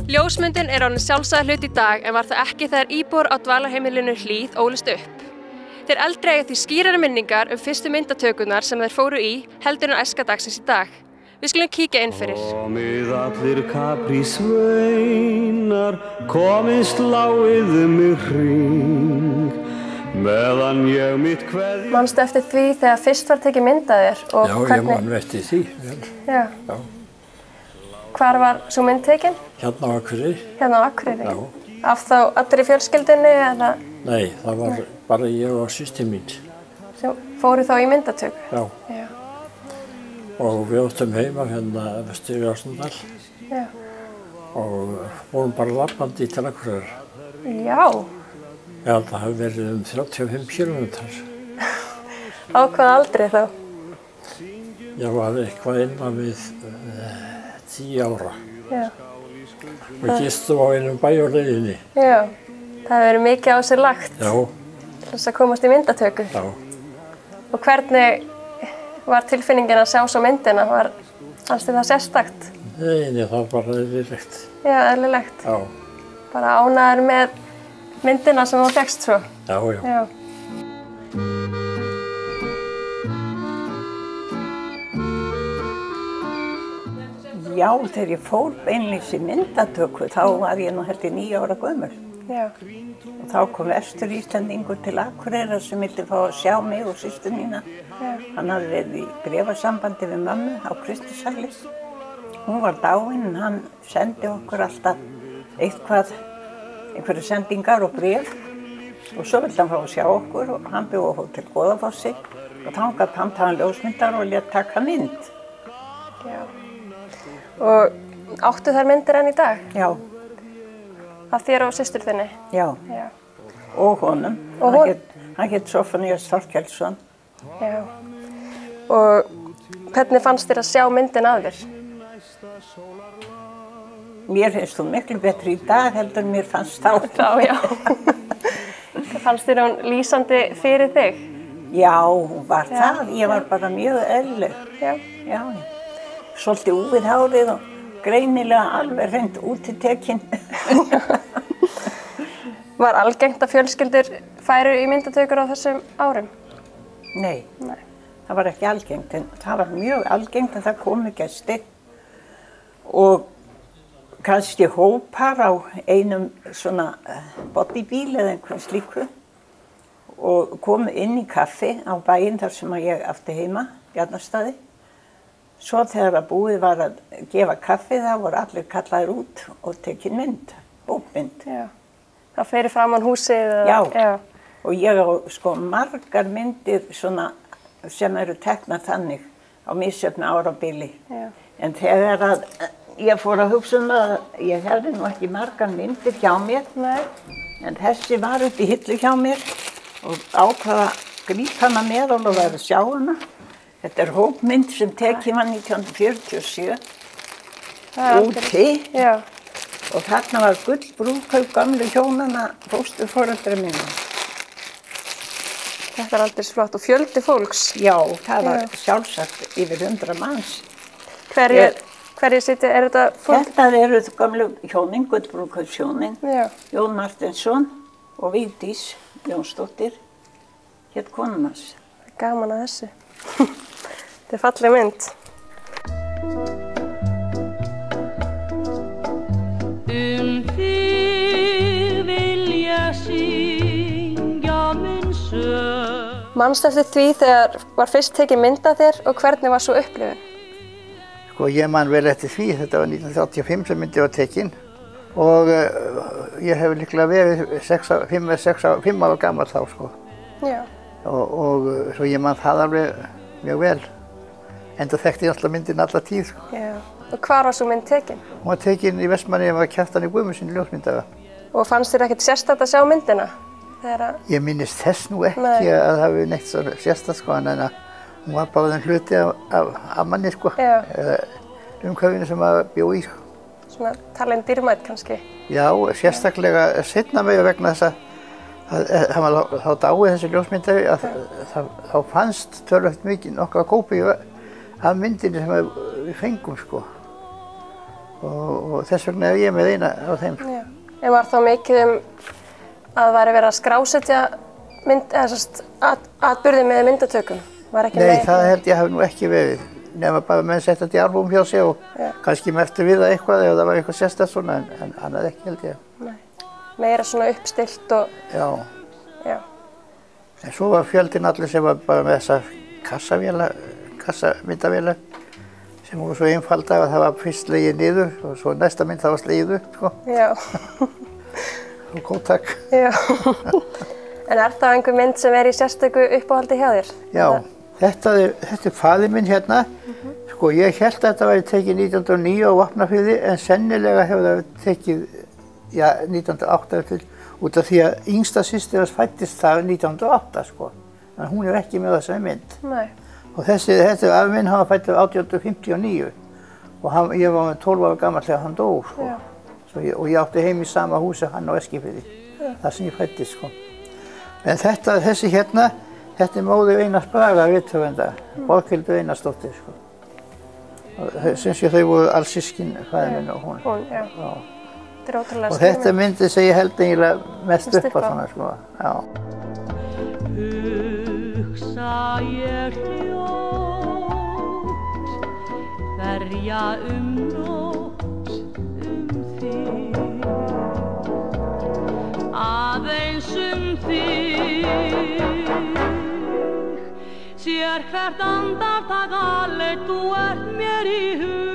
Ljósmyndun orðin sjálfsagður hlutur í dag en var það ekki þegar íbúar á dvalarheimilinu Hlíð ólust upp. Þeir eldri eiga því skýrari minningar fyrstu myndatökurnar sem þeir fóru í heldur en æska dagsins í dag. Við skulum kíkja inn fyrir. Komið allir kaprísveinar, komið sláið mig hring, meðan ég mitt kveðja. Manstu eftir því þegar fyrst var tekið mynd af þér og já, hvernig? Já, ég man eftir því. Já. Já. Hvar var svo mynd tekin? Hérna á Akureyri. Hérna á Akureyri? Já. Af þá allir í fjölskyldunni eða? Nei, það var bara ég og systir mín. Sem fóru þá í myndatöku? Já. Já. Og við áttum heima hérna vestur í Ásnadal. Já. Og vorum bara labbandi til Akureyrar. Já. Ég held að það hafi verið 35 kilometrar. Á hvað aldri þá? Ég var eitthvað innan við 10 ára. Já. Og gistum á einum bæ á leiðinni. Já. Það hefur verið mikið á sig lagt. Já. Til þess að komast í myndatöku. Já. Og hvernig var tilfinningin að sjá svo myndina? Fannst þér það sérstakt? Nei, það var bara eðlilegt. Já, eðlilegt. Já. Bara ánægður með myndina sem þú fékkst svo? Já, já. Já. Já, þegar ég fór beinlínis í myndatöku, þá var ég nú held í 9 ára gömul. Já. Og þá kom vestur Íslandingur til Akureyrar sem vildi fá að sjá mig og systur mína. Já. Hann hafði verið í bréfasambandi við mömmu á Kristusarli. Hún var dáin en hann sendi okkur alltaf einhverju sendingar og bréf. Og svo vildi hann fá að sjá okkur og hann bjó á Hótel Goðafossi. Og þangað pantaði hann ljósmyndar og lét taka mynd. Já. Og áttu þær myndir enn í dag? Já. Af þér og systur þinni? Já. Já. Og honum. Og hún? Hann hét Sophanías Þorkelsson. Já. Og hvernig fannst þér að sjá myndin af þér? Mér finnst hún miklu betri í dag heldur en mér fannst þá. Já, já. Fannst þér hún lýsandi fyrir þig? Já, hún var það. Ég var bara mjög eðlileg. Já. Já. Svolítið úfið hárið og greinilega alveg hreint út í tekinn. Var algengt að fjölskyldur færu í myndatökur á þessum árum? Nei, það var ekki algengt, en það var mjög algengt að það komu gestir og kannski hópar á einum svona bodybíl eða einhvern slíku og komu inn í kaffi á bæinn þar sem ég átti heima, Bjarnastaði. Svo þegar að búið var að gefa kaffi þá voru allir kallaðir út og tekin mynd, hópmynd. Já. Það fyrir framan húsið? Já. Já. Og ég á sko margar myndir svona sem eru teknar þannig á misjöfnu árabili. Já. En þegar að ég fór að hugsa að ég hefði nú ekki margar myndir hjá mér. Nei. En þessi var upp í hillu hjá mér og ákvaða að grípa hana með og vera að sjá hana. Þetta hópmynd sem tekin var 1947 úti. Já. Og þarna var gullbrúðkaup gamlu hjónanna fósturforeldra minna. Þetta aldrei flott og fjöldi fólks. Já, það var sjálfsagt yfir 100 manns. Hverju sitja, þetta fólk? Þetta eru gamlu hjónin, gullbrúðkaupshjónin. Já. Jón Martinsson og Vigdís Jónsdóttir, hét konan hans. Gaman að þessu. Þetta er falleg mynd. Manstu eftir því þegar var fyrst tekið mynd af þér og hvernig var svo upplifun? Sko ég man vel eftir því, þetta var 1985 sem myndin var tekin og ég hef líklega verið 5 ára gammal þá sko. Já. Og svo ég man það alveg mjög vel. Enda þekkti ég alltaf myndin alla tíð sko. Já. Og hvar var svo mynd tekin? Hún var tekin í Vestmannaeyjum af Kjartani Guðmundssyni ljósmyndara. Og fannst þér ekkert sérstakt að sjá myndina? Ég minnist þess nú ekki að það hafi neitt svo sérstakt sko, en hún var bara þann hluti af manni sko, eða umhverfinu sem maður bjó í sko. Svona talin dýrmætt kannski? Já, sérstaklega seinna meira vegna þess að þá dáið þessi ljósmyndari að þá fannst tölvöld mikið nokkra kópíur af myndinni sem við fengum sko. og þess vegna er ég með eina á þeim. Já. En var þá mikið að væri verið að skrásetja atburði með myndatökum? Nei, það held ég hafi nú ekki verið, nema bara menn sett þetta í albúm hjá sig og kannski merkti við það eitthvað ef það var eitthvað sérstætt svona, en annað ekki held ég. Nei. Meira svona uppstillt og... Já. En svo var fjöldinn allir sem var bara með þessar kassamyndavélar sem voru svo einfaldar að það var fyrst slegið niður og svo næsta mynd það var slegið upp, sko. Já. Og Kodak. Já. En er það einhver mynd sem í sérstöku uppáhaldi hjá þér? Já, þetta er faðir minn hérna. Sko, ég hélt að þetta væri tekið 1909 á Vopnafirði en sennilega hefur það tekið 1908 til út af því að yngsta systir hans fæddist þar 1908, sko. En hún er ekki með þessari mynd. Nei. Og þetta afi minn, hann var fæddur 1859 og ég var 12 ára gamall þegar hann dó, sko. Og ég átti heim í sama húsi hann á Eskifirði, þar sem ég fæddist, sko. En þessi hérna, þetta er móðir Einars Braga rithöfunda, Borghildur Einarsdóttir, sko. Syns ég þau voru alls systkin, faðir minn og hún. Já. Þetta er ótrúlega og þetta er myndið sem ég held eiginlega mest upp á svona, sko. Já. Hugsa ég hljótt, verja nótt þig, aðeins þig, sér hvert andartak alveg þú ert mér í hug.